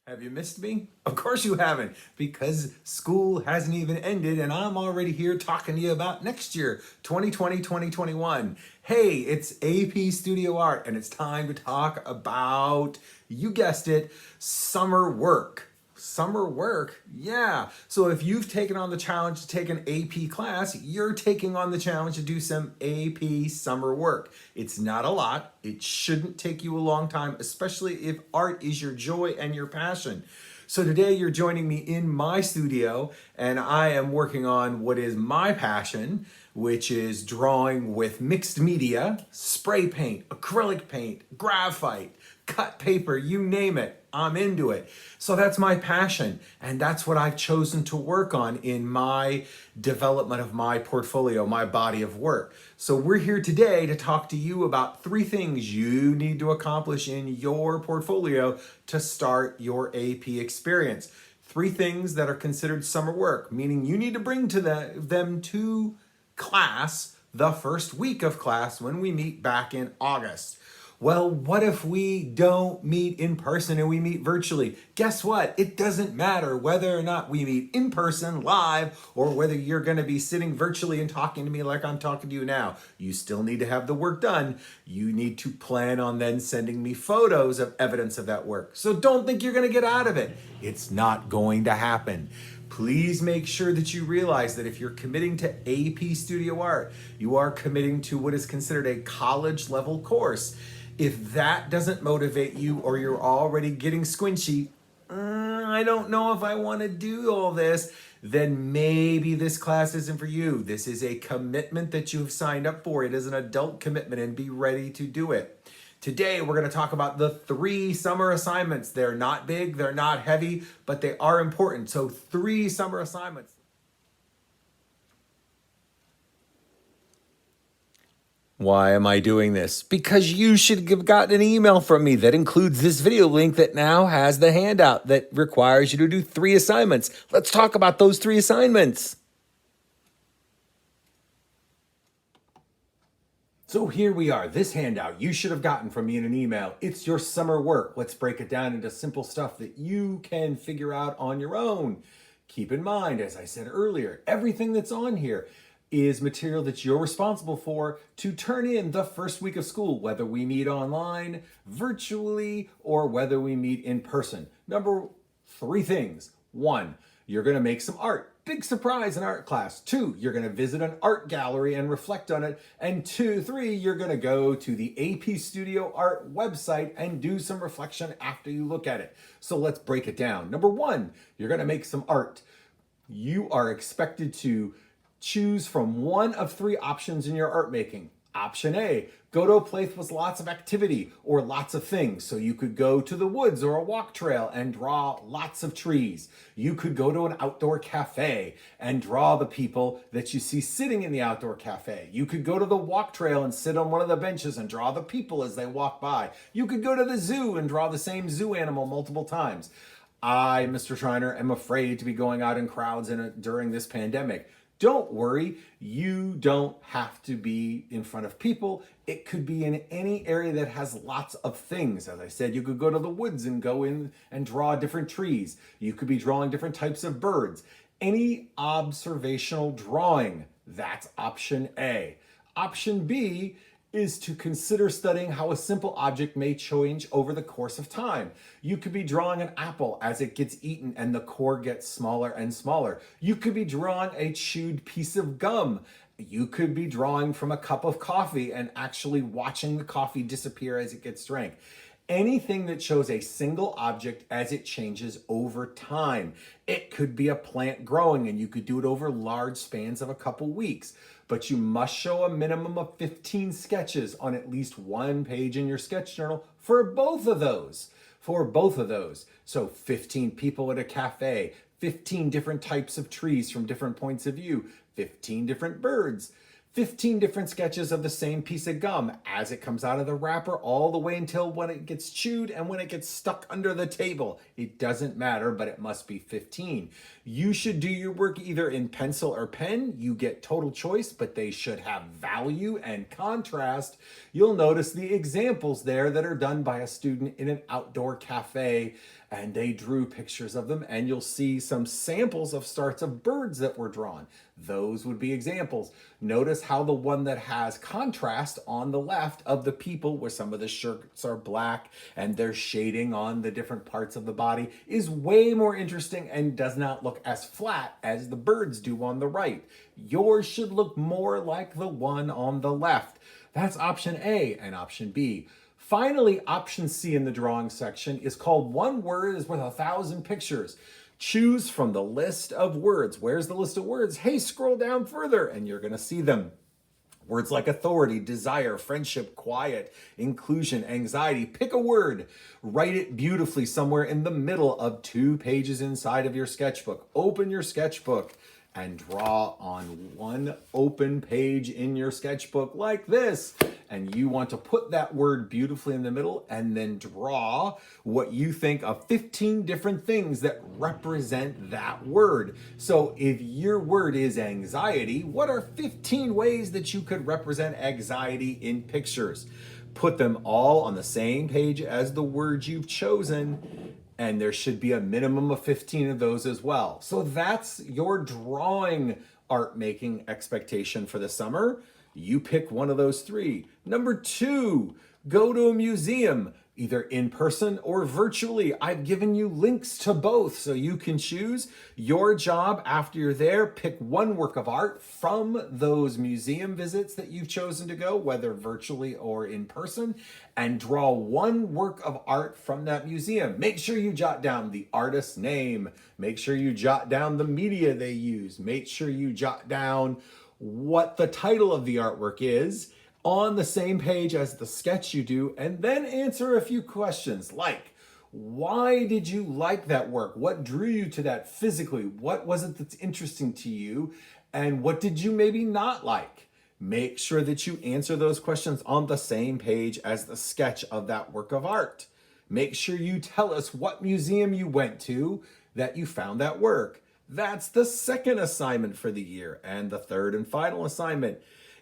Have you missed me? Of course you haven't, because school hasn't even ended and I'm already here talking to you about next year, 2020, 2021. Hey, it's AP Studio Art and it's time to talk about, you guessed it, summer work. Summer work? Yeah. So if you've taken on the challenge to take an AP class, you're taking on the challenge to do some AP summer work. It's not a lot. It shouldn't take you a long time, especially if art is your joy and your passion. So today you're joining me in my studio and I am working on what is my passion, which is drawing with mixed media, spray paint, acrylic paint, graphite, cut paper, you name it, I'm into it. So that's my passion, and that's what I've chosen to work on in my development of my portfolio, my body of work. So we're here today to talk to you about 3 things you need to accomplish in your portfolio to start your AP experience. 3 things that are considered summer work, meaning you need to bring to them to class the first week of class when we meet back in August. Well, what if we don't meet in person and we meet virtually? Guess what? It doesn't matter whether or not we meet in person, live, or whether you're going to be sitting virtually and talking to me like I'm talking to you now. You still need to have the work done. You need to plan on then sending me photos of evidence of that work. So don't think you're going to get out of it. It's not going to happen. Please make sure that you realize that if you're committing to AP Studio Art, you are committing to what is considered a college level course. If that doesn't motivate you or you're already getting squinchy, I don't know if I want to do all this, then maybe this class isn't for you. This is a commitment that you've signed up for. It is an adult commitment and be ready to do it. Today, we're going to talk about the 3 summer assignments. They're not big, they're not heavy, but they are important. So 3 summer assignments. Why am I doing this? Because you should have gotten an email from me that includes this video link that now has the handout that requires you to do 3 assignments. Let's talk about those 3 assignments. So here we are, this handout you should have gotten from me in an email. It's your summer work. Let's break it down into simple stuff that you can figure out on your own. Keep in mind, as I said earlier, everything that's on here is material that you're responsible for to turn in the first week of school, whether we meet online, virtually, or whether we meet in person. Number 3 things. 1, you're going to make some art. Big surprise in art class. 2, you're going to visit an art gallery and reflect on it. And 3, you're going to go to the AP Studio Art website and do some reflection after you look at it. So let's break it down. Number 1, you're going to make some art. You are expected to choose from one of 3 options in your art making. Option A, go to a place with lots of activity or lots of things. So you could go to the woods or a walk trail and draw lots of trees. You could go to an outdoor cafe and draw the people that you see sitting in the outdoor cafe. You could go to the walk trail and sit on one of the benches and draw the people as they walk by. You could go to the zoo and draw the same zoo animal multiple times. I, Mr. Schreiner, am afraid to be going out in crowds during this pandemic. Don't worry, you don't have to be in front of people. It could be in any area that has lots of things. As I said, you could go to the woods and go in and draw different trees. You could be drawing different types of birds. Any observational drawing, that's option A. Option B is to consider studying how a simple object may change over the course of time. You could be drawing an apple as it gets eaten and the core gets smaller and smaller. You could be drawing a chewed piece of gum. You could be drawing from a cup of coffee and actually watching the coffee disappear as it gets drank. Anything that shows a single object as it changes over time. It could be a plant growing and you could do it over large spans of a couple weeks, but you must show a minimum of 15 sketches on at least 1 page in your sketch journal for both of those. So 15 people at a cafe, 15 different types of trees from different points of view, 15 different birds, 15 different sketches of the same piece of gum as it comes out of the wrapper all the way until when it gets chewed and when it gets stuck under the table. It doesn't matter, but it must be 15. You should do your work either in pencil or pen. You get total choice, but they should have value and contrast. You'll notice the examples there that are done by a student in an outdoor cafe, and they drew pictures of them, and you'll see some samples of starts of birds that were drawn. Those would be examples. Notice how the one that has contrast on the left of the people, where some of the shirts are black and there's shading on the different parts of the body, is way more interesting and does not look as flat as the birds do on the right. Yours should look more like the one on the left. That's option A. And option B. Finally, option C in the drawing section is called One Word is Worth 1,000 Pictures. Choose from the list of words. Where's the list of words? Hey, scroll down further and you're going to see them. Words like authority, desire, friendship, quiet, inclusion, anxiety. Pick a word. Write it beautifully somewhere in the middle of 2 pages inside of your sketchbook. Open your sketchbook and draw on one open page in your sketchbook like this. And you want to put that word beautifully in the middle and then draw what you think of 15 different things that represent that word. So if your word is anxiety, what are 15 ways that you could represent anxiety in pictures? Put them all on the same page as the words you've chosen, and there should be a minimum of 15 of those as well. So that's your drawing art making expectation for the summer. You pick one of those 3. Number 2, go to a museum, either in person or virtually. I've given you links to both, so you can choose. Your job after you're there, pick one work of art from those museum visits that you've chosen to go, whether virtually or in person, and draw one work of art from that museum. Make sure you jot down the artist's name. Make sure you jot down the media they use. Make sure you jot down what the title of the artwork is on the same page as the sketch you do, and then answer a few questions like, why did you like that work? What drew you to that physically? What was it that's interesting to you? And what did you maybe not like? Make sure that you answer those questions on the same page as the sketch of that work of art. Make sure you tell us what museum you went to that you found that work. That's the second assignment for the year. And the third and final assignment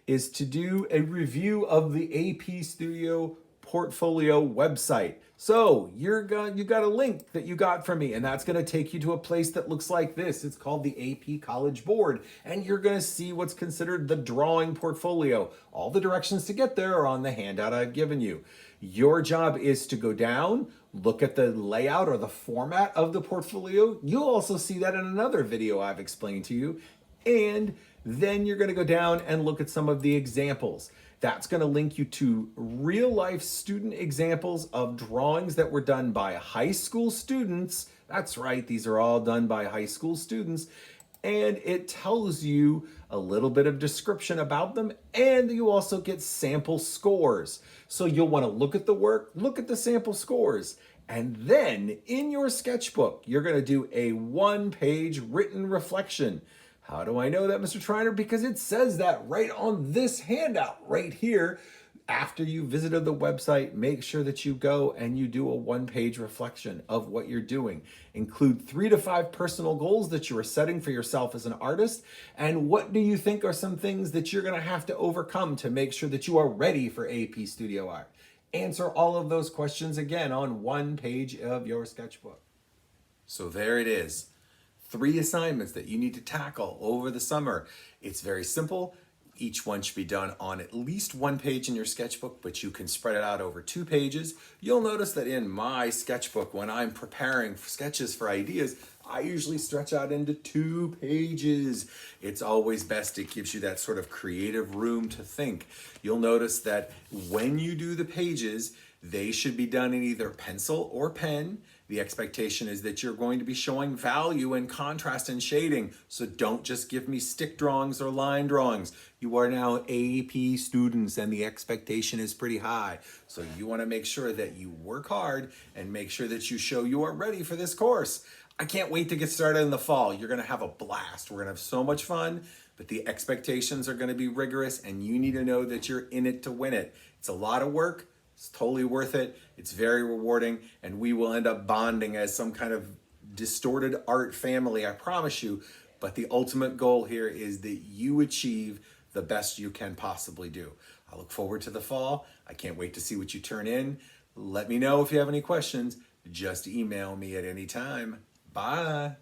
is to do a review of the AP Studio portfolio website. So you got a link that you got from me, and that's going to take you to a place that looks like this. It's called the AP College Board, and you're going to see what's considered the drawing portfolio. All the directions to get there are on the handout I've given you. Your job is to go down, look at the layout or the format of the portfolio. You'll also see that in another video I've explained to you. And then you're going to go down and look at some of the examples. That's going to link you to real life student examples of drawings that were done by high school students. That's right, these are all done by high school students. And it tells you a little bit of description about them, and you also get sample scores. So you'll want to look at the work, look at the sample scores, and then in your sketchbook, you're going to do a 1-page written reflection. How do I know that, Mr. Triner? Because it says that right on this handout right here. After you visited the website, make sure that you go and you do a 1-page reflection of what you're doing. Include 3 to 5 personal goals that you are setting for yourself as an artist. And what do you think are some things that you're going to have to overcome to make sure that you are ready for AP Studio Art? Answer all of those questions again on 1 page of your sketchbook. So there it is. 3 assignments that you need to tackle over the summer. It's very simple. Each one should be done on at least 1 page in your sketchbook, but you can spread it out over 2 pages. You'll notice that in my sketchbook, when I'm preparing sketches for ideas, I usually stretch out into 2 pages. It's always best. It gives you that sort of creative room to think. You'll notice that when you do the pages, they should be done in either pencil or pen. The expectation is that you're going to be showing value and contrast and shading. So don't just give me stick drawings or line drawings. You are now AP students and the expectation is pretty high. So you want to make sure that you work hard and make sure that you show you are ready for this course. I can't wait to get started in the fall. You're going to have a blast. We're going to have so much fun. but the expectations are going to be rigorous, and you need to know that you're in it to win it. It's a lot of work. It's totally worth it. It's very rewarding, and we will end up bonding as some kind of distorted art family, I promise you. But the ultimate goal here is that you achieve the best you can possibly do. I look forward to the fall. I can't wait to see what you turn in. Let me know if you have any questions. Just email me at any time. Bye.